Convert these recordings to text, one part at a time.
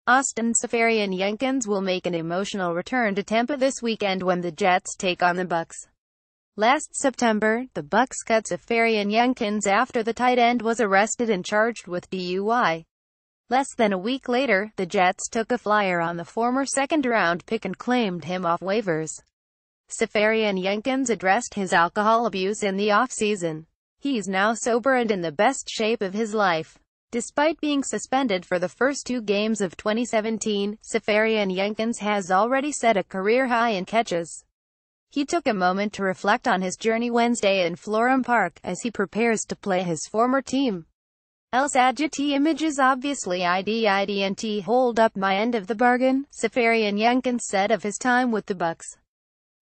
Austin Seferian-Jenkins will make an emotional return to Tampa this weekend when the Jets take on the Bucs. Last September, the Bucs cut Seferian-Jenkins after the tight end was arrested and charged with DUI. Less than a week later, the Jets took a flyer on the former second-round pick and claimed him off waivers. Seferian-Jenkins addressed his alcohol abuse in the offseason. He's now sober and in the best shape of his life. Despite being suspended for the first 2 games of 2017, Seferian-Jenkins has already set a career high in catches. He took a moment to reflect on his journey Wednesday in Florham Park, as he prepares to play his former team. El Sagiti images obviously I didn't hold up my end of the bargain, Seferian-Jenkins said of his time with the Bucs.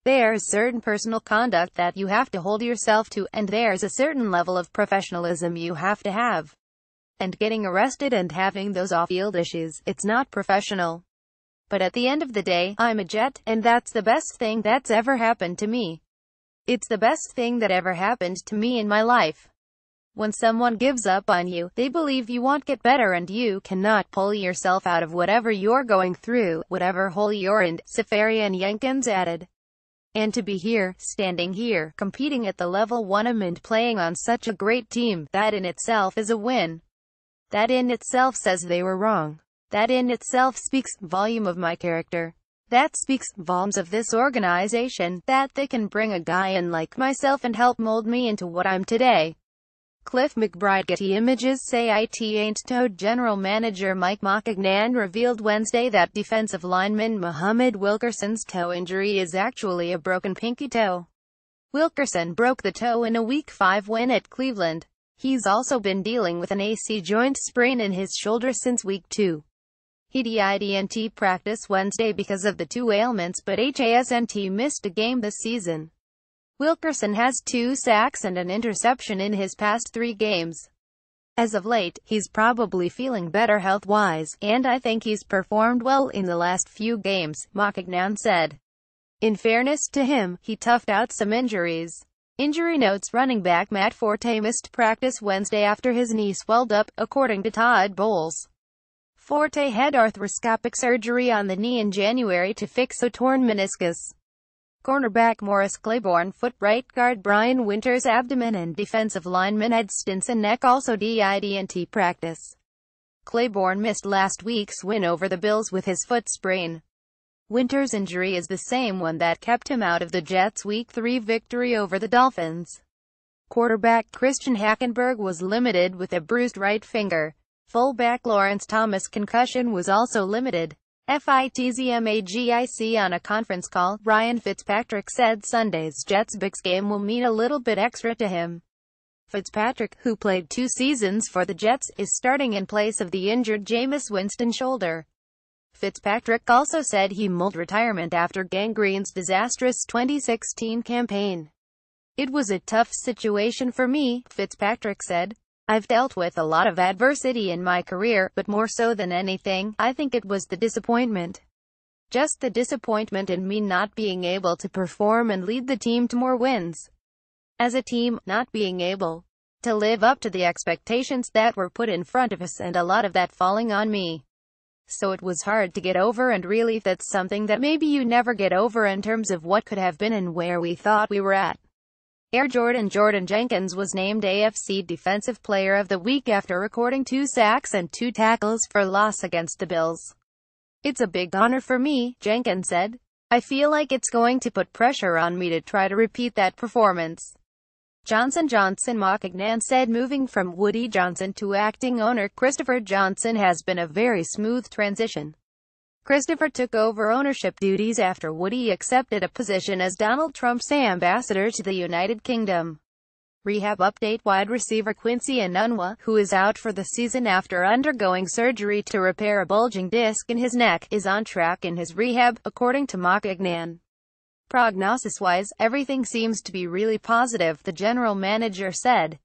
There's certain personal conduct that you have to hold yourself to, and there's a certain level of professionalism you have to have. And getting arrested and having those off-field issues, it's not professional. But at the end of the day, I'm a Jet, and that's the best thing that's ever happened to me. It's the best thing that ever happened to me in my life. When someone gives up on you, they believe you won't get better and you cannot pull yourself out of whatever you're going through, whatever hole you're in, Seferian-Jenkins added. And to be here, standing here, competing at the level 1 and playing on such a great team, that in itself is a win. That in itself says they were wrong. That in itself speaks volume of my character. That speaks volumes of this organization, that they can bring a guy in like myself and help mold me into what I'm today. Cliff McBride. Getty images say it ain't told. General Manager Mike Maccagnan revealed Wednesday that defensive lineman Muhammad Wilkerson's toe injury is actually a broken pinky toe. Wilkerson broke the toe in a Week 5 win at Cleveland. He's also been dealing with an AC joint sprain in his shoulder since Week 2. He didn't practice Wednesday because of the 2 ailments, but hasn't missed a game this season. Wilkerson has 2 sacks and an interception in his past 3 games. As of late, he's probably feeling better health-wise, and I think he's performed well in the last few games, Maccagnan said. In fairness to him, he toughed out some injuries. Injury notes: running back Matt Forte missed practice Wednesday after his knee swelled up, according to Todd Bowles. Forte had arthroscopic surgery on the knee in January to fix a torn meniscus. Cornerback Morris Claiborne foot, right guard Brian Winters abdomen, and defensive lineman Ed Stinson neck also didn't practice. Claiborne missed last week's win over the Bills with his foot sprain. Winters' injury is the same one that kept him out of the Jets' Week 3 victory over the Dolphins. Quarterback Christian Hackenberg was limited with a bruised right finger. Fullback Lawrence Thomas' concussion was also limited. FITZMAGIC. On a conference call, Ryan Fitzpatrick said Sunday's Jets-Bucs game will mean a little bit extra to him. Fitzpatrick, who played 2 seasons for the Jets, is starting in place of the injured Jameis Winston shoulder. Fitzpatrick also said he mulled retirement after Gangrene's disastrous 2016 campaign. It was a tough situation for me, Fitzpatrick said. I've dealt with a lot of adversity in my career, but more so than anything, I think it was the disappointment. Just the disappointment in me not being able to perform and lead the team to more wins. As a team, not being able to live up to the expectations that were put in front of us, and a lot of that falling on me. So it was hard to get over, and really that's something that maybe you never get over in terms of what could have been and where we thought we were at. Air Jordan Jenkins was named AFC Defensive Player of the Week after recording 2 sacks and 2 tackles for loss against the Bills. It's a big honor for me, Jenkins said. I feel like it's going to put pressure on me to try to repeat that performance. Johnson Maccagnan said moving from Woody Johnson to acting owner Christopher Johnson has been a very smooth transition. Christopher took over ownership duties after Woody accepted a position as Donald Trump's ambassador to the United Kingdom. Rehab update: wide receiver Quincy Enunwa, who is out for the season after undergoing surgery to repair a bulging disc in his neck, is on track in his rehab, according to Maccagnan. Prognosis-wise, everything seems to be really positive, the general manager said.